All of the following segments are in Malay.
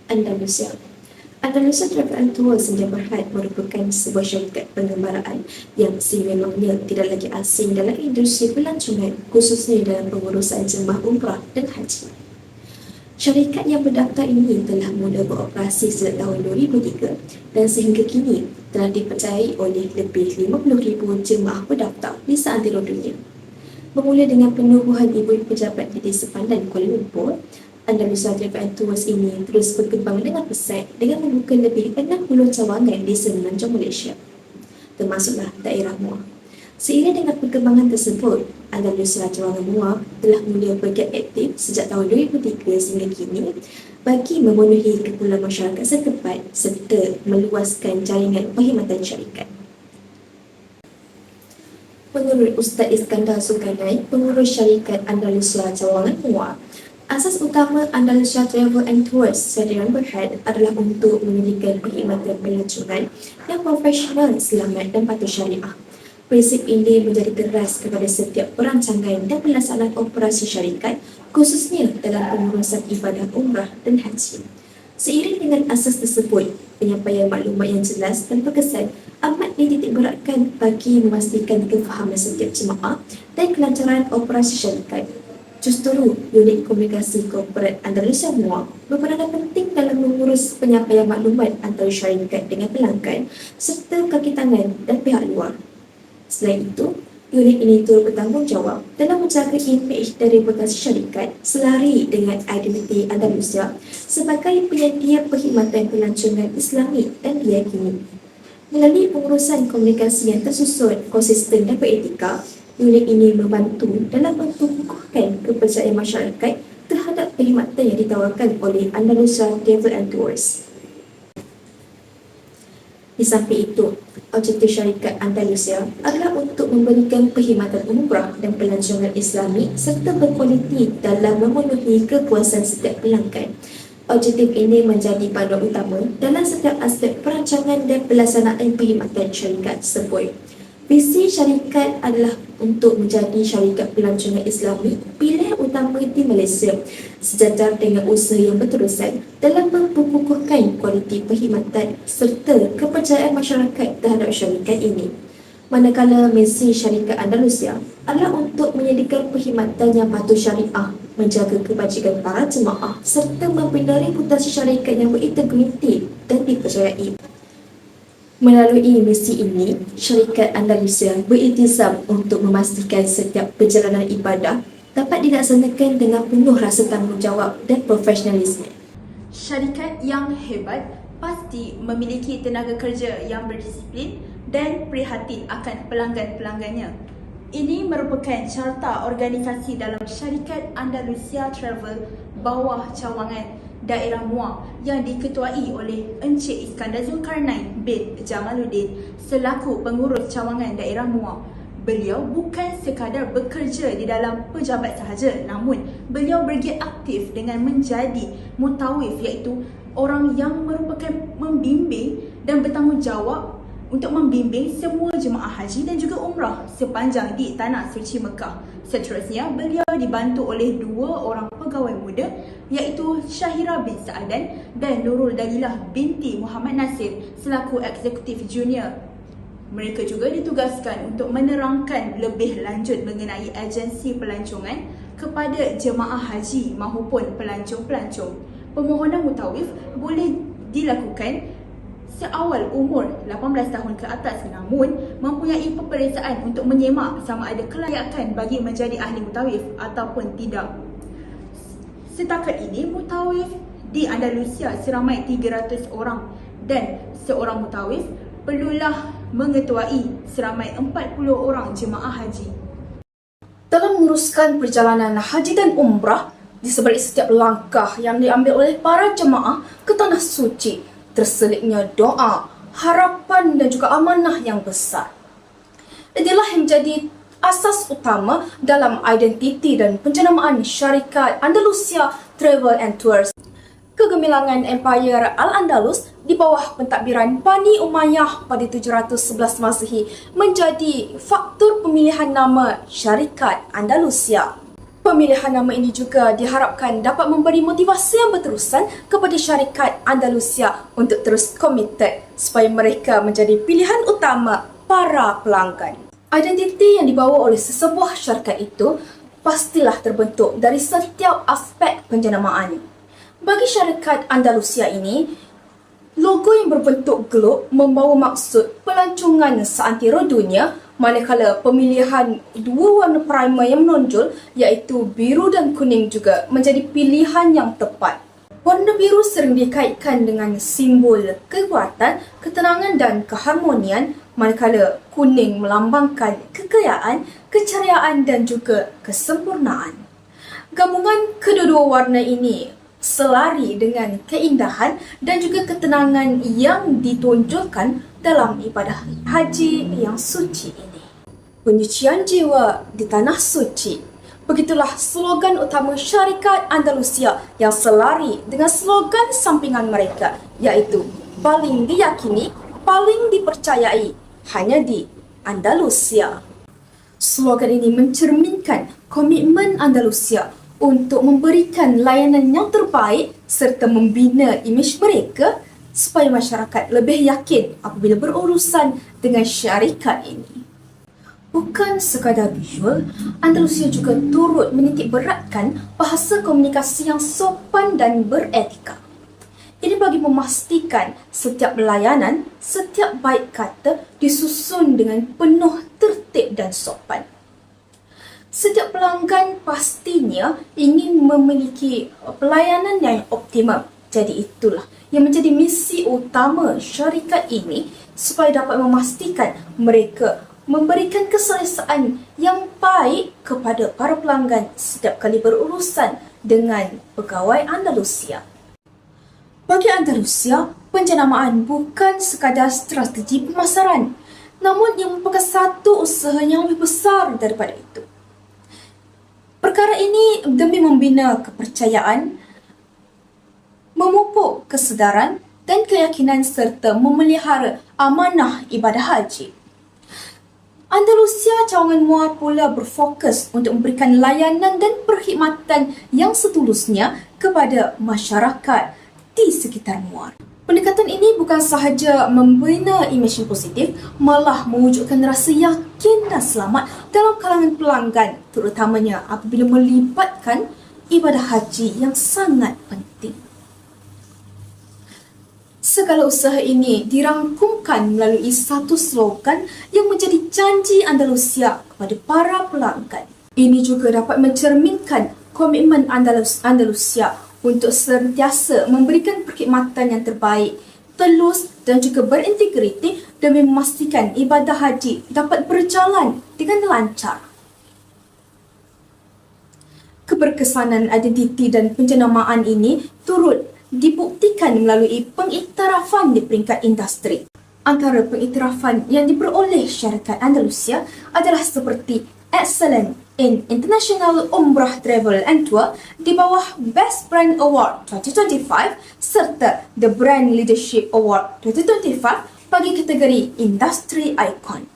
Andalusia. Andalusia Travel and Tour Sdn Bhd merupakan sebuah syarikat pengembaraan yang sememangnya tidak lagi asing dalam industri pelancongan, khususnya dalam pengurusan jemaah umrah dan haji. Syarikat yang berdaftar ini telah mula beroperasi sejak tahun 2003 dan sehingga kini telah dipercayai oleh lebih 50,000 jemaah berdaftar di seantero dunia. Bermula dengan penubuhan ibu pejabat di sepandan Kuala Lumpur, Andalusia Travel and Tours ini terus berkembang dengan pesat dengan membuka lebih 60 cawangan di semenanjung Malaysia, termasuklah daerah Muar. Seiring dengan perkembangan tersebut, Andalusia Cawangan Muar telah mula bergiat aktif sejak tahun 2003 sehingga kini bagi memenuhi keperluan masyarakat setempat serta meluaskan jaringan perkhidmatan syarikat. Menurut Ustaz Iskandar Zulkarnain, pengurus syarikat Andalusia Cawangan Muar, asas utama Andalusia Travel and Tours Sdn Bhd adalah untuk menyediakan perkhidmatan pelancongan yang profesional, selamat dan patuh syariah. Prinsip ini menjadi keras kepada setiap perancangan dan pelaksanaan operasi syarikat, khususnya dalam pengurusan ibadah umrah dan haji. Seiring dengan asas tersebut, penyampaian maklumat yang jelas dan berkesan amat dititikberatkan bagi memastikan kefahaman setiap jemaah dan kelancaran operasi syarikat. Justru, unit komunikasi korporat Andalusia Muar berperanan penting dalam mengurus penyampaian maklumat antara syarikat dengan pelanggan serta kaki tangan dan pihak luar. Selain itu, unit ini turut bertanggungjawab dalam menjaga imej dan reputasi syarikat selari dengan identiti Andalusia sebagai penyedia perkhidmatan pelancongan Islami dan diyakini. Melalui pengurusan komunikasi yang tersusun, konsisten dan beretika, unit ini membantu dalam menumbuhkan kepercayaan masyarakat terhadap perkhidmatan yang ditawarkan oleh Andalusia Travel and Tours. Di samping itu, objektif syarikat Andalusia adalah untuk memberikan perkhidmatan umrah dan pelancongan Islami serta berkualiti dalam memenuhi kepuasan setiap pelanggan. Objektif ini menjadi panduan utama dalam setiap aspek perancangan dan pelaksanaan perkhidmatan syarikat tersebut. Visi syarikat adalah untuk menjadi syarikat pelancongan Islami pilihan utama di Malaysia, sejajar dengan usaha yang berterusan dalam memperkukuhkan kualiti perkhidmatan serta kepercayaan masyarakat terhadap syarikat ini. Manakala misi syarikat Andalusia adalah untuk menyediakan perkhidmatan yang patuh syariah, menjaga kebajikan para jemaah serta membina reputasi syarikat yang berintegriti dan dipercayai. Melalui misi ini, syarikat Andalusia beriltizam untuk memastikan setiap perjalanan ibadah dapat dilaksanakan dengan penuh rasa tanggungjawab dan profesionalisme. Syarikat yang hebat pasti memiliki tenaga kerja yang berdisiplin dan prihatin akan pelanggan-pelanggannya. Ini merupakan carta organisasi dalam syarikat Andalusia Travel bawah cawangan daerah Muar yang diketuai oleh Encik Iskandar Zulkarnain bin Jamaluddin selaku pengurus cawangan daerah Muar. Beliau bukan sekadar bekerja di dalam pejabat sahaja, namun beliau bergiat aktif dengan menjadi mutawif, iaitu orang yang merupakan membimbing dan bertanggungjawab untuk membimbing semua jemaah haji dan juga umrah sepanjang di Tanah Suci Mekah. Seterusnya, beliau dibantu oleh dua orang pegawai muda, iaitu Syahira bin Sa'adan dan Nurul Dalilah binti Muhammad Nasir selaku eksekutif junior. Mereka juga ditugaskan untuk menerangkan lebih lanjut mengenai agensi pelancongan kepada jemaah haji maupun pelancong-pelancong. Permohonan mutawif boleh dilakukan seawal umur 18 tahun ke atas, namun mempunyai peperiksaan untuk menyemak sama ada kelayakan bagi menjadi ahli mutawif ataupun tidak. Setakat ini, mutawif di Andalusia seramai 300 orang dan seorang mutawif perlulah mengetuai seramai 40 orang jemaah haji. Dalam menguruskan perjalanan haji dan umrah, di sebalik setiap langkah yang diambil oleh para jemaah ke Tanah Suci, terselipnya doa, harapan dan juga amanah yang besar. Inilah yang menjadi asas utama dalam identiti dan penjenamaan syarikat Andalusia Travel and Tours. Kegemilangan Empire Al-Andalus di bawah pentadbiran Bani Umayyah pada 711 Masehi menjadi faktor pemilihan nama syarikat Andalusia. Pemilihan nama ini juga diharapkan dapat memberi motivasi yang berterusan kepada syarikat Andalusia untuk terus komited supaya mereka menjadi pilihan utama para pelanggan. Identiti yang dibawa oleh sesebuah syarikat itu pastilah terbentuk dari setiap aspek penjenamaan. Bagi syarikat Andalusia ini, logo yang berbentuk globe membawa maksud pelancongan seantero dunia, manakala pemilihan dua warna primer yang menonjol iaitu biru dan kuning juga menjadi pilihan yang tepat. Warna biru sering dikaitkan dengan simbol kekuatan, ketenangan dan keharmonian, manakala kuning melambangkan kekayaan, keceriaan dan juga kesempurnaan. Gabungan kedua-dua warna ini selari dengan keindahan dan juga ketenangan yang ditonjolkan dalam ibadah haji yang suci ini. Penyucian jiwa di tanah suci. Begitulah slogan utama syarikat Andalusia yang selari dengan slogan sampingan mereka, iaitu paling diyakini, paling dipercayai, hanya di Andalusia. Slogan ini mencerminkan komitmen Andalusia untuk memberikan layanan yang terbaik serta membina imej mereka supaya masyarakat lebih yakin apabila berurusan dengan syarikat ini. Bukan sekadar visual, Andalusia juga turut menitik beratkan bahasa komunikasi yang sopan dan beretika. Ini bagi memastikan setiap layanan, setiap baik kata disusun dengan penuh tertib dan sopan. Setiap pelanggan pastinya ingin memiliki pelayanan yang optimum. Jadi itulah yang menjadi misi utama syarikat ini supaya dapat memastikan mereka memberikan keselesaan yang baik kepada para pelanggan setiap kali berurusan dengan pegawai Andalusia. Bagi Andalusia, penjenamaan bukan sekadar strategi pemasaran, namun ia merupakan satu usaha yang lebih besar daripada itu. Perkara ini demi membina kepercayaan, memupuk kesedaran dan keyakinan serta memelihara amanah ibadah haji. Andalusia Cawangan Muar pula berfokus untuk memberikan layanan dan perkhidmatan yang setulusnya kepada masyarakat di sekitar Muar. Pendekatan ini bukan sahaja membina imej yang positif, malah mewujudkan rasa yakin dan selamat dalam kalangan pelanggan, terutamanya apabila melibatkan ibadah haji yang sangat penting. Segala usaha ini dirangkumkan melalui satu slogan yang menjadi janji Andalusia kepada para pelanggan. Ini juga dapat mencerminkan komitmen Andalusia untuk sentiasa memberikan perkhidmatan yang terbaik, telus dan juga berintegriti demi memastikan ibadah haji dapat berjalan dengan lancar. Keberkesanan identiti dan penjenamaan ini turut dibuktikan melalui pengiktirafan di peringkat industri. Antara pengiktirafan yang diperoleh syarikat Andalusia adalah seperti Excellent in International Umrah Travel and Tour di bawah Best Brand Award 2025 serta The Brand Leadership Award 2025 bagi kategori Industry Icon.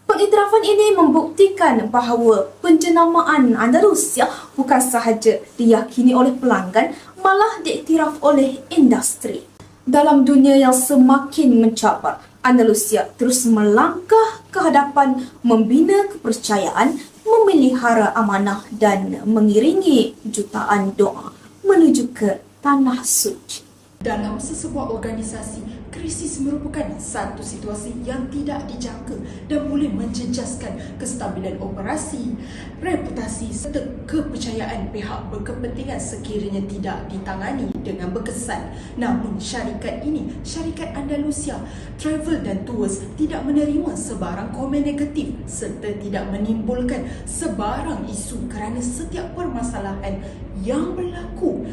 Pengiktirafan ini membuktikan bahawa penjenamaan Andalusia bukan sahaja diyakini oleh pelanggan, malah diiktiraf oleh industri. Dalam dunia yang semakin mencabar, Andalusia terus melangkah ke hadapan, membina kepercayaan, memelihara amanah dan mengiringi jutaan doa menuju ke tanah suci. Dalam sesebuah organisasi, krisis merupakan satu situasi yang tidak dijangka dan boleh menjejaskan kestabilan operasi, reputasi serta kepercayaan pihak berkepentingan sekiranya tidak ditangani dengan berkesan. Namun syarikat ini, syarikat Andalusia Travel dan Tours, tidak menerima sebarang komen negatif serta tidak menimbulkan sebarang isu kerana setiap permasalahan yang berlaku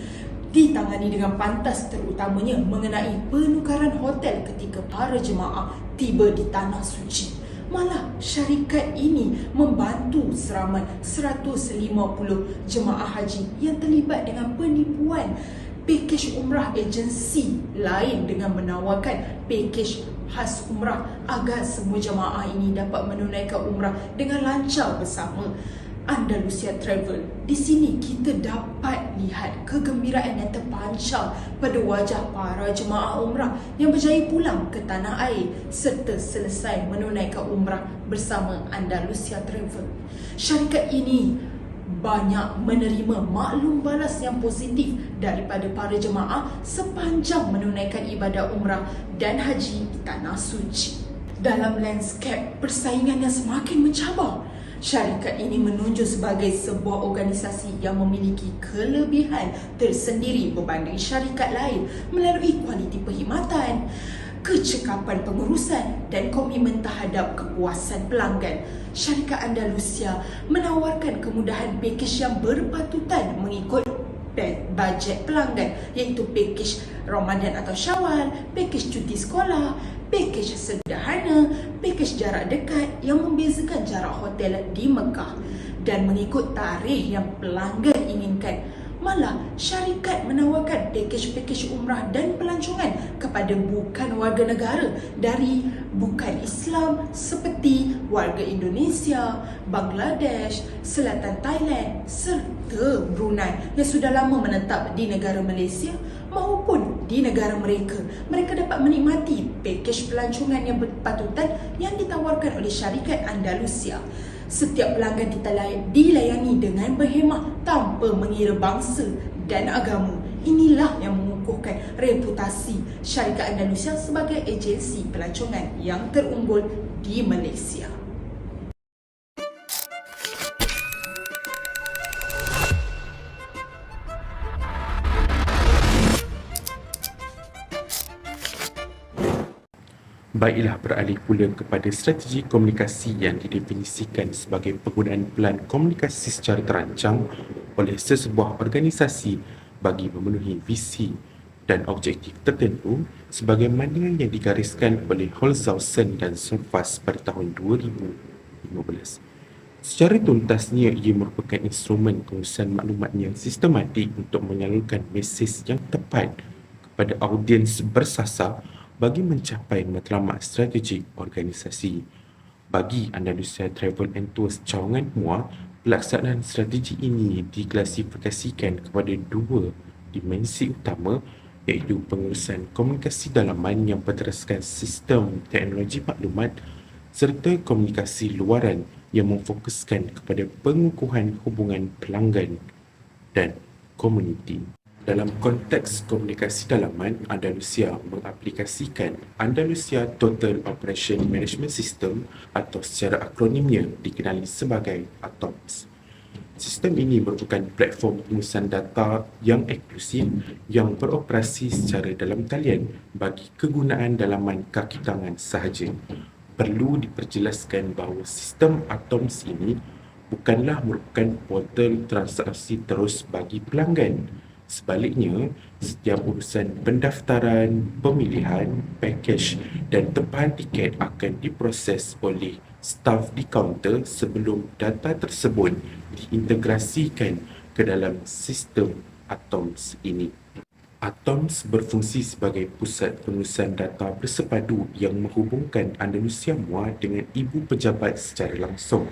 ditangani dengan pantas, terutamanya mengenai penukaran hotel ketika para jemaah tiba di tanah suci. Malah syarikat ini membantu seramai 150 jemaah haji yang terlibat dengan penipuan pakej umrah agensi lain dengan menawarkan pakej khas umrah agar semua jemaah ini dapat menunaikan umrah dengan lancar bersama. Andalusia Travel. Di sini kita dapat lihat kegembiraan yang terpancar pada wajah para jemaah umrah yang berjaya pulang ke tanah air serta selesai menunaikan umrah bersama Andalusia Travel. Syarikat ini banyak menerima maklum balas yang positif daripada para jemaah sepanjang menunaikan ibadah umrah dan haji di Tanah Suci. Dalam lanskap persaingan yang semakin mencabar, syarikat ini menunjuk sebagai sebuah organisasi yang memiliki kelebihan tersendiri berbanding syarikat lain melalui kualiti perkhidmatan, kecekapan pengurusan dan komitmen terhadap kepuasan pelanggan. Syarikat Andalusia menawarkan kemudahan pakej yang berpatutan mengikut bajet pelanggan, iaitu pakej Ramadan atau Syawal, pakej cuti sekolah, pakej sederhana, pakej jarak dekat yang membezakan jarak hotel di Mekah dan mengikut tarikh yang pelanggan inginkan. Malah, syarikat menawarkan pakej-pakej umrah dan pelancongan kepada bukan warga negara dari bukan Islam seperti warga Indonesia, Bangladesh, Selatan Thailand serta Brunei yang sudah lama menetap di negara Malaysia maupun di negara mereka. Mereka dapat menikmati pakej pelancongan yang berpatutan yang ditawarkan oleh syarikat Andalusia. Setiap pelanggan dilayani dengan berhemah tanpa mengira bangsa dan agama. Inilah yang mengukuhkan reputasi syarikat Andalusia sebagai agensi pelancongan yang terunggul di Malaysia. Baiklah, beralih pula kepada strategi komunikasi yang didefinisikan sebagai penggunaan pelan komunikasi secara terancang oleh sesebuah organisasi bagi memenuhi visi dan objektif tertentu sebagaimana yang digariskan oleh Holzhausen dan Sonfas pada tahun 2015. Secara tuntasnya, ia merupakan instrumen pengurusan maklumat yang sistematik untuk menyalurkan mesej yang tepat kepada audiens bersasar bagi mencapai matlamat strategik organisasi. Bagi Andalusia Travel and Tours Cawangan Muar, pelaksanaan strategi ini diklasifikasikan kepada dua dimensi utama, iaitu pengurusan komunikasi dalaman yang berteraskan sistem teknologi maklumat serta komunikasi luaran yang memfokuskan kepada pengukuhan hubungan pelanggan dan komuniti. Dalam konteks komunikasi dalaman, Andalusia mengaplikasikan Andalusia Total Operation Management System atau secara akronimnya dikenali sebagai ATOMS. Sistem ini merupakan platform pengurusan data yang eksklusif yang beroperasi secara dalam talian bagi kegunaan dalaman kaki tangan sahaja. Perlu diperjelaskan bahawa sistem ATOMS ini bukanlah merupakan portal transaksi terus bagi pelanggan. Sebaliknya, setiap urusan pendaftaran, pemilihan, pakej dan tempahan tiket akan diproses oleh staf di kaunter sebelum data tersebut diintegrasikan ke dalam sistem ATOMS ini. ATOMS berfungsi sebagai pusat pengurusan data bersepadu yang menghubungkan Andalusia Muar dengan ibu pejabat secara langsung.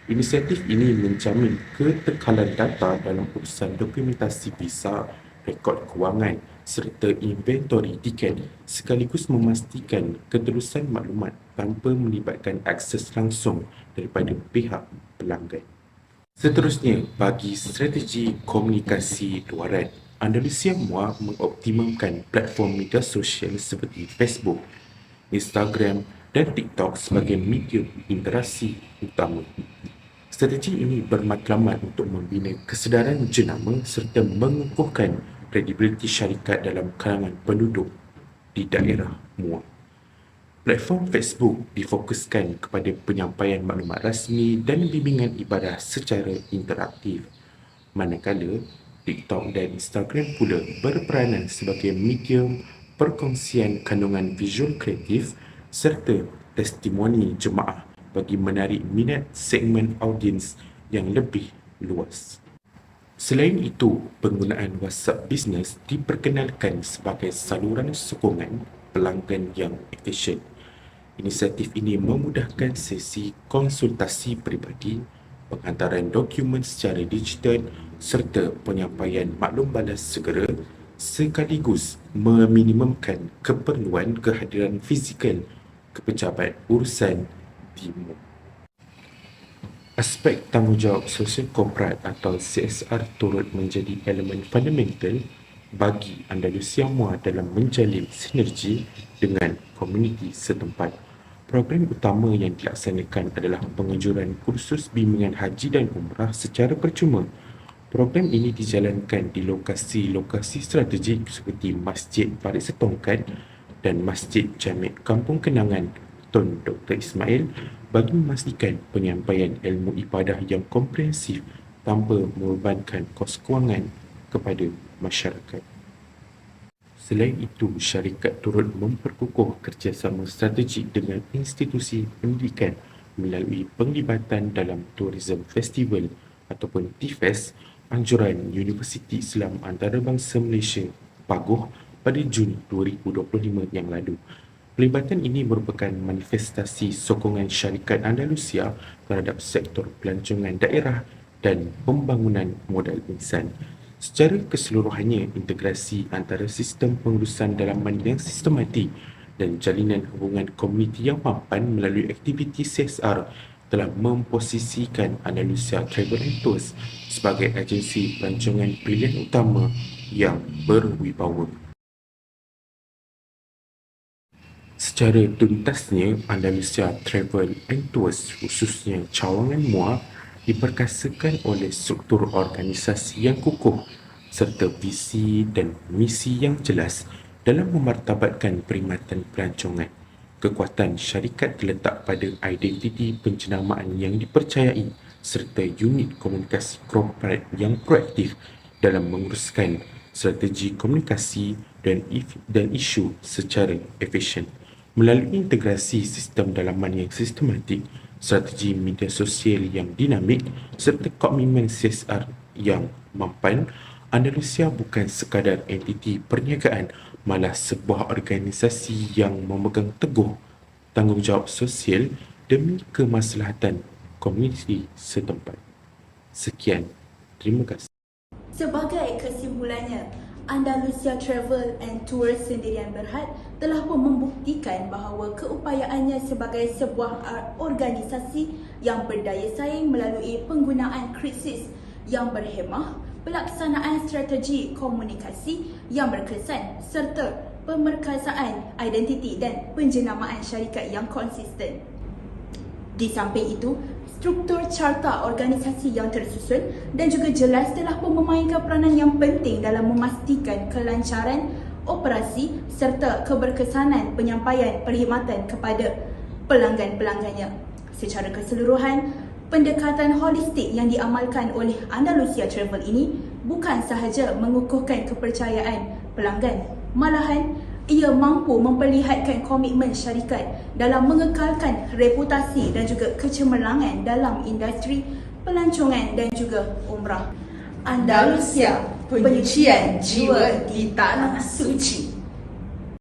Inisiatif ini menjamin ketekalan data dalam urusan dokumentasi visa, rekod kewangan serta inventori tiket sekaligus memastikan keterusan maklumat tanpa melibatkan akses langsung daripada pihak pelanggan. Seterusnya, bagi strategi komunikasi luaran, Andalusia Muar mengoptimumkan platform media sosial seperti Facebook, Instagram dan TikTok sebagai medium interaksi utama. Strategi ini bermatlamat untuk membina kesedaran jenama serta mengukuhkan kredibiliti syarikat dalam kalangan penduduk di daerah Muar. Platform Facebook difokuskan kepada penyampaian maklumat rasmi dan bimbingan ibadah secara interaktif, manakala TikTok dan Instagram pula berperanan sebagai medium perkongsian kandungan visual kreatif serta testimoni jemaah bagi menarik minat segmen audiens yang lebih luas. Selain itu, penggunaan WhatsApp Business diperkenalkan sebagai saluran sokongan pelanggan yang efisien. Inisiatif ini memudahkan sesi konsultasi peribadi, penghantaran dokumen secara digital serta penyampaian maklum balas segera, sekaligus meminimumkan keperluan kehadiran fizikal ke pejabat urusan demo. Aspek tanggungjawab sosial korporat atau CSR turut menjadi elemen fundamental bagi Andalusia MUA dalam menjalin sinergi dengan komuniti setempat. Program utama yang dilaksanakan adalah penganjuran kursus bimbingan haji dan umrah secara percuma. Program ini dijalankan di lokasi-lokasi strategik seperti Masjid Parit Setongkat dan Masjid Jamek Kampung Kenangan Tun Dr. Ismail bagi memastikan penyampaian ilmu ibadah yang komprehensif tanpa membebankan kos kewangan kepada masyarakat. Selain itu, syarikat turut memperkukuh kerjasama strategik dengan institusi pendidikan melalui penglibatan dalam Tourism Festival ataupun TIFES anjuran Universiti Islam Antarabangsa Malaysia PAGOH pada Jun 2025 yang lalu. Pelibatan ini merupakan manifestasi sokongan syarikat Andalusia terhadap sektor pelancongan daerah dan pembangunan modal insan. Secara keseluruhannya, integrasi antara sistem pengurusan dalaman yang sistematik dan jalinan hubungan komuniti yang mapan melalui aktiviti CSR telah memposisikan Andalusia Travel and Tours sebagai agensi pelancongan pilihan utama yang berwibawa. Secara tuntasnya, Andalusia Travel and Tours, khususnya cawangan MUA, diperkasakan oleh struktur organisasi yang kukuh serta visi dan misi yang jelas dalam memartabatkan perkhidmatan pelancongan. Kekuatan syarikat terletak pada identiti penjenamaan yang dipercayai serta unit komunikasi korporat yang proaktif dalam menguruskan strategi komunikasi dan isu secara efisien. Melalui integrasi sistem dalaman yang sistematik, strategi media sosial yang dinamik serta komitmen CSR yang mampan, Andalusia bukan sekadar entiti perniagaan, malah sebuah organisasi yang memegang teguh tanggungjawab sosial demi kemaslahatan komuniti setempat. Sekian, terima kasih. Sebagai kesimpulannya, Andalusia Travel and Tours Sendirian Berhad telah pun membuktikan bahawa keupayaannya sebagai sebuah organisasi yang berdaya saing melalui penggunaan krisis yang berhemah, pelaksanaan strategi komunikasi yang berkesan serta pemerkasaan identiti dan penjenamaan syarikat yang konsisten. Di samping itu, struktur carta organisasi yang tersusun dan juga jelas telah pun memainkan peranan yang penting dalam memastikan kelancaran operasi serta keberkesanan penyampaian perkhidmatan kepada pelanggan-pelanggannya. Secara keseluruhan, pendekatan holistik yang diamalkan oleh Andalusia Travel ini bukan sahaja mengukuhkan kepercayaan pelanggan, malahan ia mampu memperlihatkan komitmen syarikat dalam mengekalkan reputasi dan juga kecemerlangan dalam industri pelancongan dan juga umrah. Andalusia, penyucian jiwa di tanah suci.